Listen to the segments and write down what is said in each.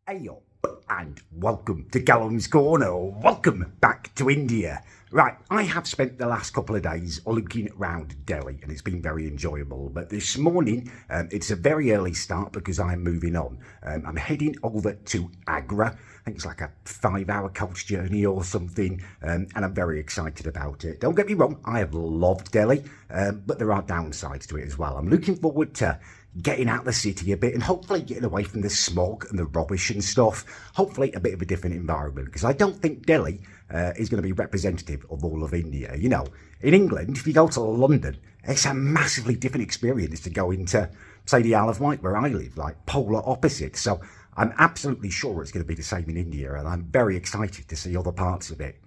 Hey up and welcome to Callum's Corner, or welcome back to India. Right, I have spent the last couple of days looking around Delhi and it's been very enjoyable, but this morning it's a very early start because I'm moving on. I'm heading over to Agra. I think it's like a 5-hour coach journey or something, and I'm very excited about it. Don't get me wrong, I have loved Delhi, but there are downsides to it as well. I'm looking forward to getting out of the city a bit and hopefully getting away from the smog and the rubbish and stuff. Hopefully a bit of a different environment, because I don't think Delhi is going to be representative of all of India. You know, in England, if you go to London, it's a massively different experience to go into, say, the Isle of Wight where I live, like polar opposites. So I'm absolutely sure it's going to be the same in India, and I'm very excited to see other parts of it.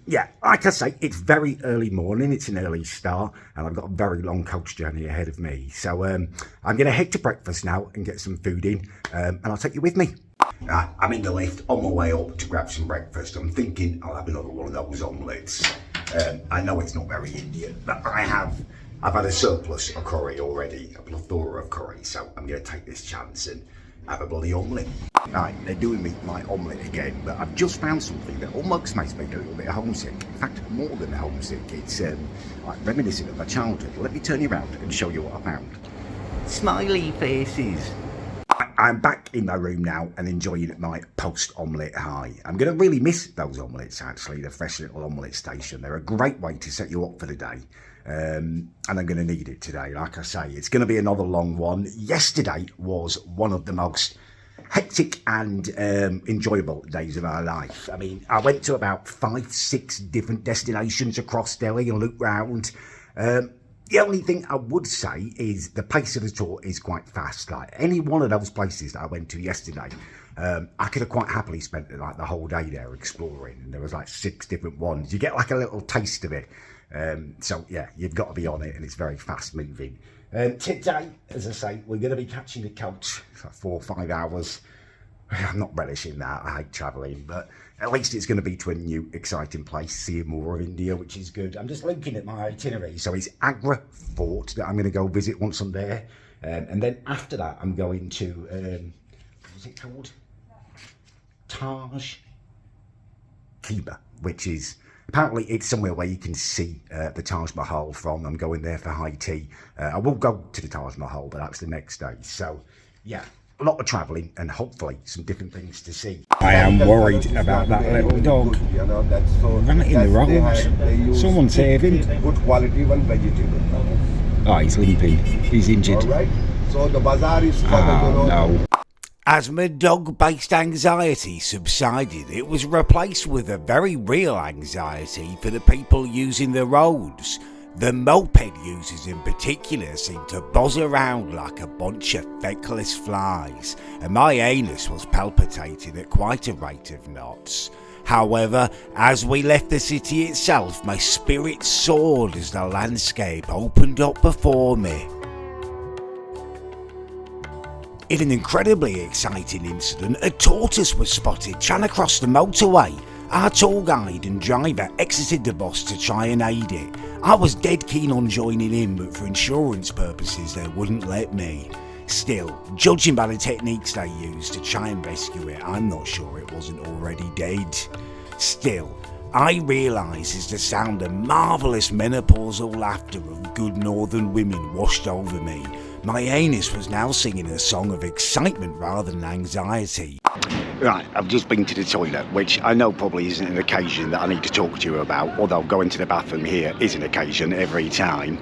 Yeah, like I say, it's very early morning, it's an early start, and I've got a very long coach journey ahead of me. So I'm going to head to breakfast now and get some food in, and I'll take you with me. I'm in the lift on my way up to grab some breakfast. I'm thinking I'll have another one of those omelettes. I know it's not very Indian, but I've had a surplus of curry already, a plethora of curry, so I'm going to take this chance and have a bloody omelette. Right, they're doing me my omelette again, but I've just found something that almost makes me a little bit homesick. In fact, more than homesick. It's like reminiscent of my childhood. Let me turn you around and show you what I found. Smiley faces. I'm back in my room now and enjoying my post-omelette high. I'm going to really miss those omelettes, actually, the fresh little omelette station. They're a great way to set you up for the day. And I'm going to need it today. Like I say, it's going to be another long one. Yesterday was one of the most hectic and enjoyable days of our life. I mean, I went to about 5-6 different destinations across Delhi and looked round. The only thing I would say is the pace of the tour is quite fast. Like any one of those places that I went to yesterday, I could have quite happily spent like the whole day there exploring. And there was like 6 different ones. You get like a little taste of it. So yeah, you've got to be on it, and it's very fast moving. Today, as I say, we're going to be catching the coach for 4 or 5 hours. I'm not relishing that. I hate travelling, but at least it's going to be to a new, exciting place, seeing more of India, which is good. I'm just looking at my itinerary. So it's Agra Fort that I'm going to go visit once I'm there. And then after that, I'm going to, what was it called? Taj Kiba, which is, apparently it's somewhere where you can see the Taj Mahal from. I'm going there for high tea. I will go to the Taj Mahal, but that's the next day. So, yeah, a lot of travelling and hopefully some different things to see. I am worried about that little dog. Right in the road. Someone save him. Good quality one vegetable. Oh, he's limping. He's injured. All right. So the bazaar is no. As my dog-based anxiety subsided, it was replaced with a very real anxiety for the people using the roads. The moped users in particular seemed to buzz around like a bunch of feckless flies, and my anus was palpitating at quite a rate of knots. However, as we left the city itself, my spirit soared as the landscape opened up before me. In an incredibly exciting incident, a tortoise was spotted trying to cross the motorway. Our tour guide and driver exited the bus to try and aid it. I was dead keen on joining in, but for insurance purposes they wouldn't let me. Still, judging by the techniques they used to try and rescue it, I'm not sure it wasn't already dead. Still, I realise as the sound of marvellous menopausal laughter of good northern women washed over me, my anus was now singing a song of excitement rather than anxiety. Right, I've just been to the toilet, which I know probably isn't an occasion that I need to talk to you about, although going to the bathroom here is an occasion every time.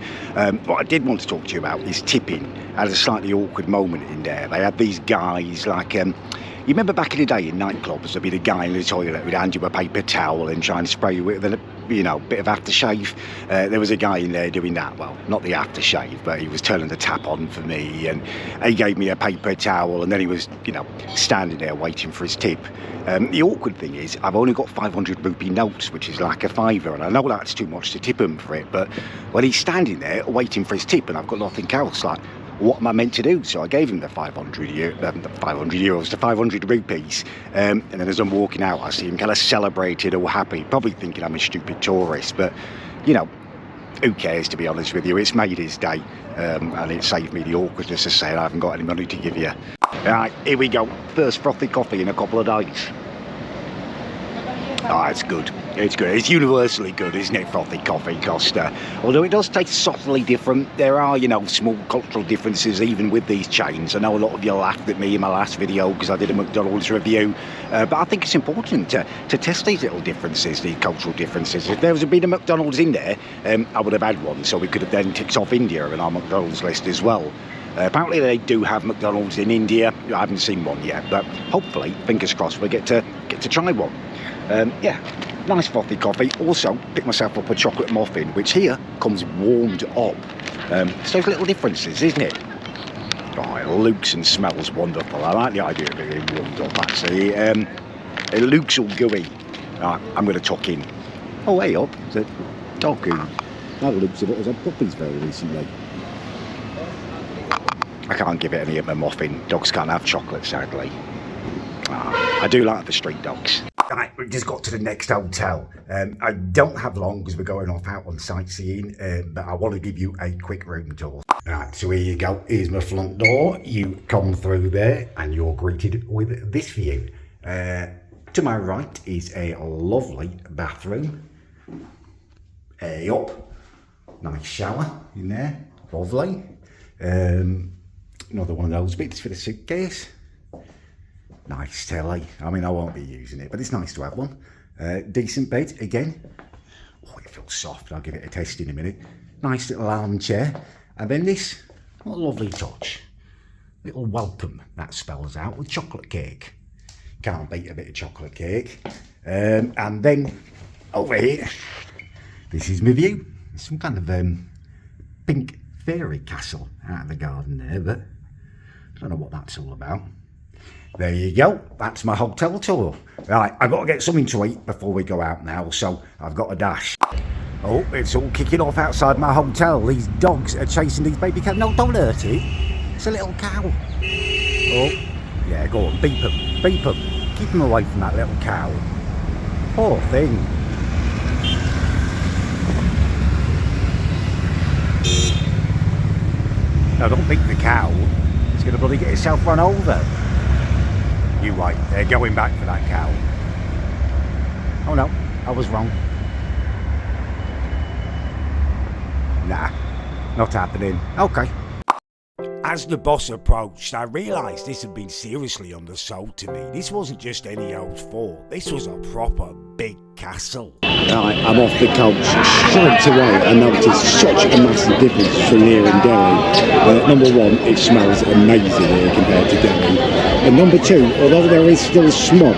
What I did want to talk to you about is tipping. I had a slightly awkward moment in there. They had these guys like, you remember back in the day in nightclubs, there'd be the guy in the toilet who'd hand you a paper towel and try and spray you with a, bit of aftershave. There was a guy in there doing that. Well, not the aftershave, but he was turning the tap on for me, and he gave me a paper towel, and then he was, standing there waiting for his tip. The awkward thing is, I've only got 500 rupee notes, which is like a fiver, and I know that's too much to tip him for it, but when he's standing there waiting for his tip, and I've got nothing else, like, what am I meant to do? So I gave him the 500 euros, the 500 rupees. And then as I'm walking out, I see him kind of celebrated, all happy, probably thinking I'm a stupid tourist. But, who cares, to be honest with you? It's made his day, and it saved me the awkwardness of saying I haven't got any money to give you. Right, here we go. First frothy coffee in a couple of days. Oh, it's good. It's good. It's universally good, isn't it, frothy coffee, Costa? Although it does taste subtly different. There are, you know, small cultural differences even with these chains. I know a lot of you laughed at me in my last video because I did a McDonald's review. But I think it's important to test these little differences, these cultural differences. If there was been a McDonald's in there, I would have had one. So we could have then ticked off India on our McDonald's list as well. Apparently they do have McDonald's in India. I haven't seen one yet, but hopefully, fingers crossed, we get to try one. Yeah, nice frothy coffee. Also, picked myself up a chocolate muffin, which here comes warmed up. It's those little differences, isn't it? Oh, it looks and smells wonderful. I like the idea of it being warmed up, actually. It looks all gooey. Right, I'm going to tuck in. Oh, hey up, it's a dog who, that looks of it, has had puppies very recently. I can't give it any of my muffin. Dogs can't have chocolate, sadly. I do like the street dogs. Right, we've just got to the next hotel. I don't have long because we're going off out on sightseeing, but I want to give you a quick room tour. Right, so here you go. Here's my front door. You come through there and you're greeted with this view. To my right is a lovely bathroom. Up. Nice shower in there. Lovely. Another one of those bits for the suitcase. Nice telly. I mean, I won't be using it, but it's nice to have one. Decent bed, again. Oh, it feels soft. I'll give it a test in a minute. Nice little armchair. And then this, what a lovely touch. Little welcome, that spells out, with chocolate cake. Can't beat a bit of chocolate cake. And then, over here, this is my view. It's some kind of pink fairy castle out of the garden there, but I don't know what that's all about. There you go, that's my hotel tour. Right, I've got to get something to eat before we go out now, so I've got a dash. Oh, it's all kicking off outside my hotel. These dogs are chasing these baby cows. No, don't hurt it. It's a little cow. Oh, yeah, go on, beep them, beep them. Keep them away from that little cow. Poor thing. No, don't beat the cow. It's going to bloody get itself run over. You wait, they're going back for that cow. Oh no, I was wrong. Nah, not happening. Okay. As the boss approached, I realised this had been seriously undersold to me. This wasn't just any old fort, this was a proper big castle. Right, I'm off the coach. Straight away I noticed such a massive difference between here and Delhi. Number one, it smells amazing here compared to Delhi. And number two, although there is still smog,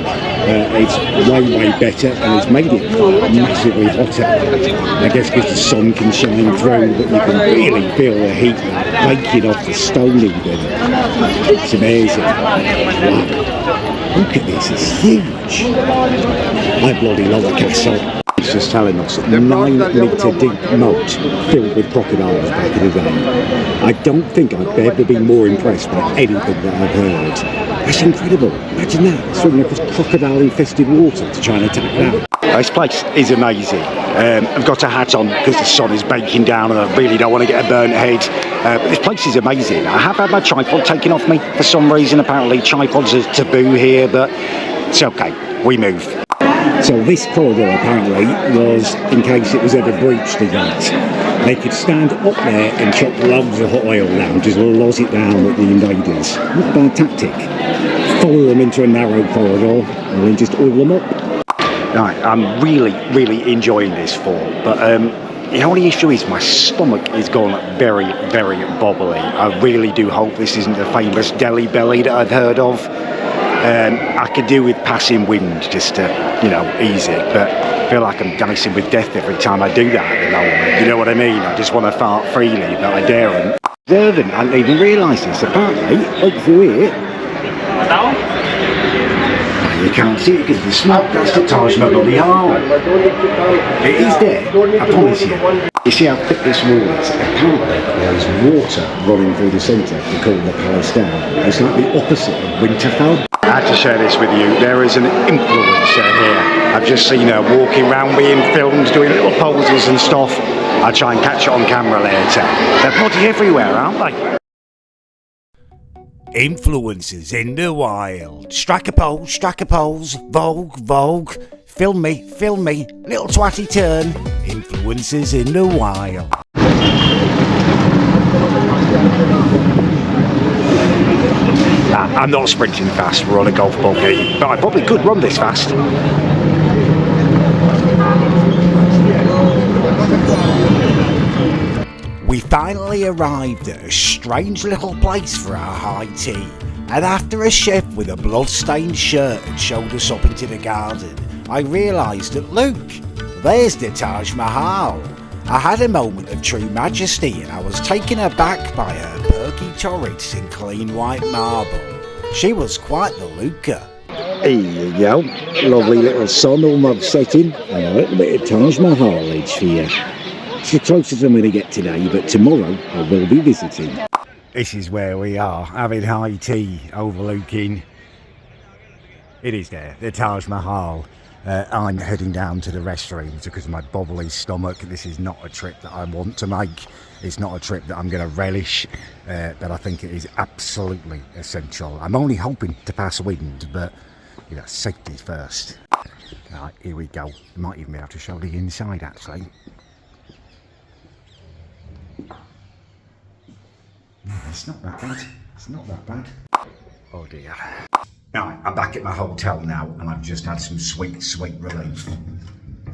it's way better, and it's made it massively hotter. I guess because the sun can shine through, but you can really feel the heat baking off the stone even. It's amazing. Wow. Look at this, it's huge. I bloody love the castle. It's just telling us a 9-metre deep moat filled with crocodiles back in the day. I don't think I've ever been more impressed by anything that I've heard. That's incredible. Imagine that, swimming across crocodile-infested water to try and attack that. This place is amazing. I've got a hat on because the sun is baking down and I really don't want to get a burnt head. But this place is amazing. I have had my tripod taken off me for some reason. Apparently tripods are taboo here, but it's okay. We move. So this corridor apparently was in case it was ever breached again. They could stand up there and chop loads of hot oil down, just loz it down with the invaders. Not a bad tactic. Follow them into a narrow corridor and then just oil them up. Right, I'm really enjoying this fort, but the only issue is my stomach is gone very bobbly. I really do hope this isn't the famous Delhi belly that I've heard of. I could do with passing wind just to, you know, ease it, but I feel like I'm dancing with death every time I do that at the moment. You know what I mean? I just want to fart freely, but I daren't. Observant, I didn't even realise this. Apparently, up through here, you can't see it because of the smoke. That's the Taj Mahal. It is there, I promise you. You see how thick this wall is? Apparently there is water running through the centre to cool the palace down. It's like the opposite of Winterfell. I had to share this with you. There is an influencer here. I've just seen her walking around being filmed, doing little poses and stuff. I'll try and catch it on camera later. They're bloody everywhere, aren't they? Influencers in the wild. Strike a pose, Vogue, Vogue. Film me, little twatty turn. Influencers in the wild. I'm not sprinting fast, we're on a golf buggy, but I probably could run this fast. We finally arrived at a strange little place for our high tea, and after a chef with a blood-stained shirt had showed us up into the garden, I realised that look, there's the Taj Mahal. I had a moment of true majesty and I was taken aback by her perky turrets in clean white marble. She was quite the looker. Here you go, lovely little sun almost setting and a little bit of Taj Mahal edge for you. It's the closest I'm going to get today, but tomorrow I will be visiting. This is where we are, having high tea overlooking. It is there, the Taj Mahal. I'm heading down to the restrooms because of my bubbly stomach. This is not a trip that I want to make. It's not a trip that I'm going to relish, but I think it is absolutely essential. I'm only hoping to pass wind, but you know, safety first. Right, here we go. Might even be able to show the inside actually. It's not that bad. It's not that bad. Oh dear. Right, I'm back at my hotel now and I've just had some sweet relief.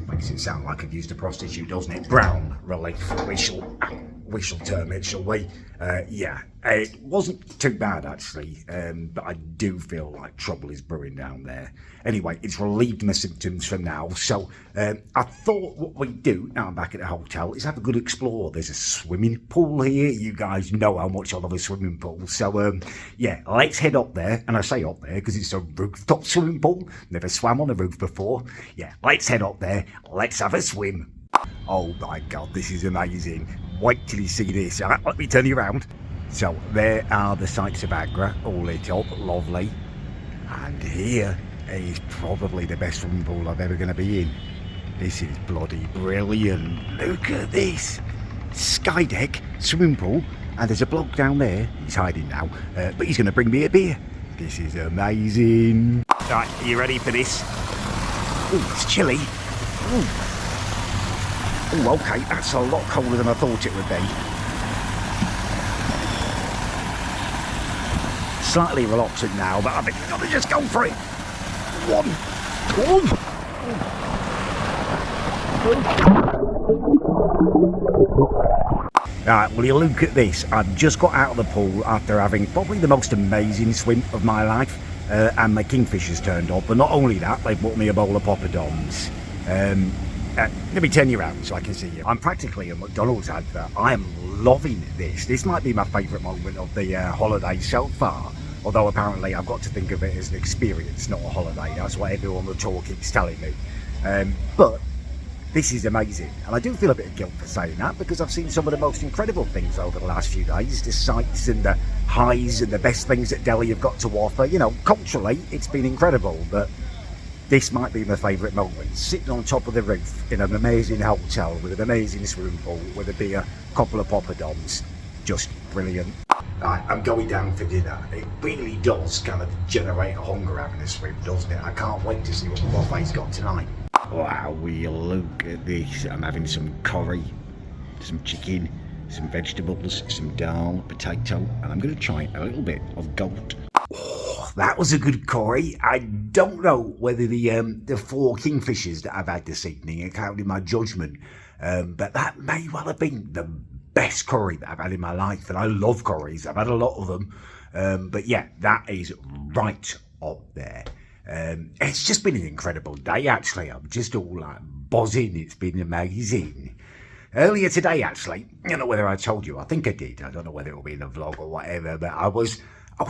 Makes it sound like I've used a prostitute, doesn't it? Brown relief, we shall term it, shall we? Yeah, it wasn't too bad actually, but I do feel like trouble is brewing down there. Anyway, it's relieved my symptoms for now, so I thought what we'd do, now I'm back at the hotel, is have a good explore. There's a swimming pool here, you guys know how much I love a swimming pool, so yeah, let's head up there, and I say up there because it's a rooftop swimming pool, never swam on a roof before. Yeah, let's head up there, let's have a swim. Oh my god, this is amazing. Wait till you see this. Let me turn you around. So there are the sights of Agra, all lit up, lovely. And here is probably the best swimming pool I'm ever going to be in. This is bloody brilliant. Look at this. Sky deck, swimming pool, and there's a bloke down there. He's hiding now, but he's going to bring me a beer. This is amazing. Right, are you ready for this? Oh, it's chilly. Ooh. Oh, okay, that's a lot colder than I thought it would be. Slightly reluctant now, but I think we've got to just go for it. One. Right, well, you look at this. I've just got out of the pool after having probably the most amazing swim of my life, and my kingfishers turned up. But not only that, they brought me a bowl of poppadoms. Let me turn you around so I can see you. I'm practically a McDonald's advert. I am loving this. This might be my favourite moment of the holiday so far. Although apparently I've got to think of it as an experience, not a holiday. That's what everyone on the tour keeps telling me. But this is amazing. And I do feel a bit of guilt for saying that because I've seen some of the most incredible things over the last few days. The sights and the highs and the best things that Delhi have got to offer. You know, culturally, it's been incredible. But this might be my favourite moment, sitting on top of the roof in an amazing hotel with an amazing swimming pool with a beer, couple of poppadoms. Just brilliant. Right, I'm going down for dinner. It really does kind of generate a hunger having a swim, doesn't it? I can't wait to see what the buffet's got tonight. Wow, will you look at this? I'm having some curry, some chicken, some vegetables, some dal, potato, and I'm going to try a little bit of goat. Oh, that was a good curry. I don't know whether the 4 kingfishers that I've had this evening are counting my judgment, but that may well have been the best curry that I've had in my life, and I love curries. I've had a lot of them, but yeah, that is right up there. It's just been an incredible day, actually. I'm just all like buzzing. It's been amazing. Earlier today, actually, I don't know whether I told you. I think I did. I don't know whether it will be in the vlog or whatever, but I was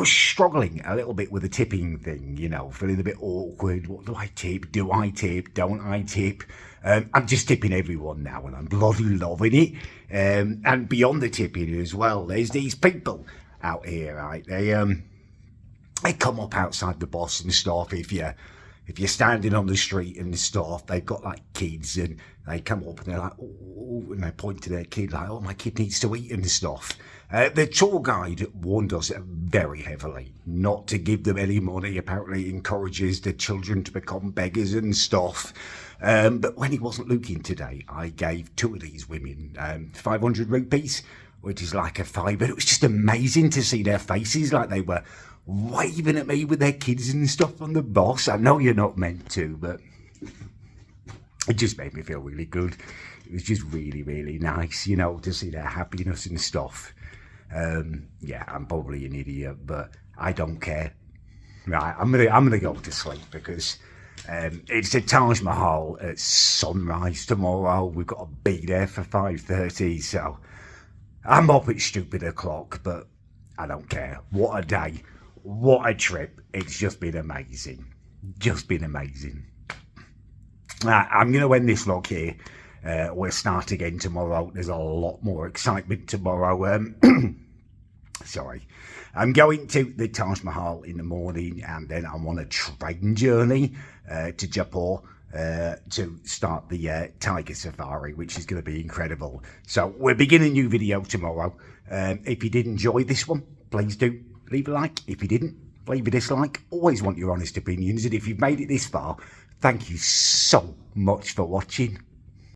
struggling a little bit with the tipping thing, you know, feeling a bit awkward. What do I tip? Do I tip? Don't I tip? I'm just tipping everyone now and I'm bloody loving it. And beyond the tipping as well, there's these people out here, right? They come up outside the boss and stuff if you if you're standing on the street and stuff, they've got like kids and they come up and they're like, oh, and they point to their kid like, oh, my kid needs to eat and stuff. The tour guide warned us very heavily not to give them any money. Apparently encourages the children to become beggars and stuff. But when he wasn't looking today, I gave 2 of these women 500 rupees, which is like a fiver. It was just amazing to see their faces, like they were waving at me with their kids and stuff on the bus. I know you're not meant to, but it just made me feel really good. It was just really, really nice, you know, to see their happiness and stuff. Yeah, I'm probably an idiot, but I don't care. Right, I'm gonna go to sleep because it's the Taj Mahal at sunrise tomorrow. We've got to be there for 5:30, so I'm up at stupid o'clock, but I don't care. What a day. What a trip. It's just been amazing. Just been amazing. I'm going to end this vlog here. We'll start again tomorrow. There's a lot more excitement tomorrow. Sorry. I'm going to the Taj Mahal in the morning, and then I'm on a train journey to Jaipur to start the tiger safari, which is going to be incredible. So we're beginning a new video tomorrow. If you did enjoy this one, please do leave a like. If you didn't, leave a dislike. Always want your honest opinions, and if you've made it this far, thank you so much for watching.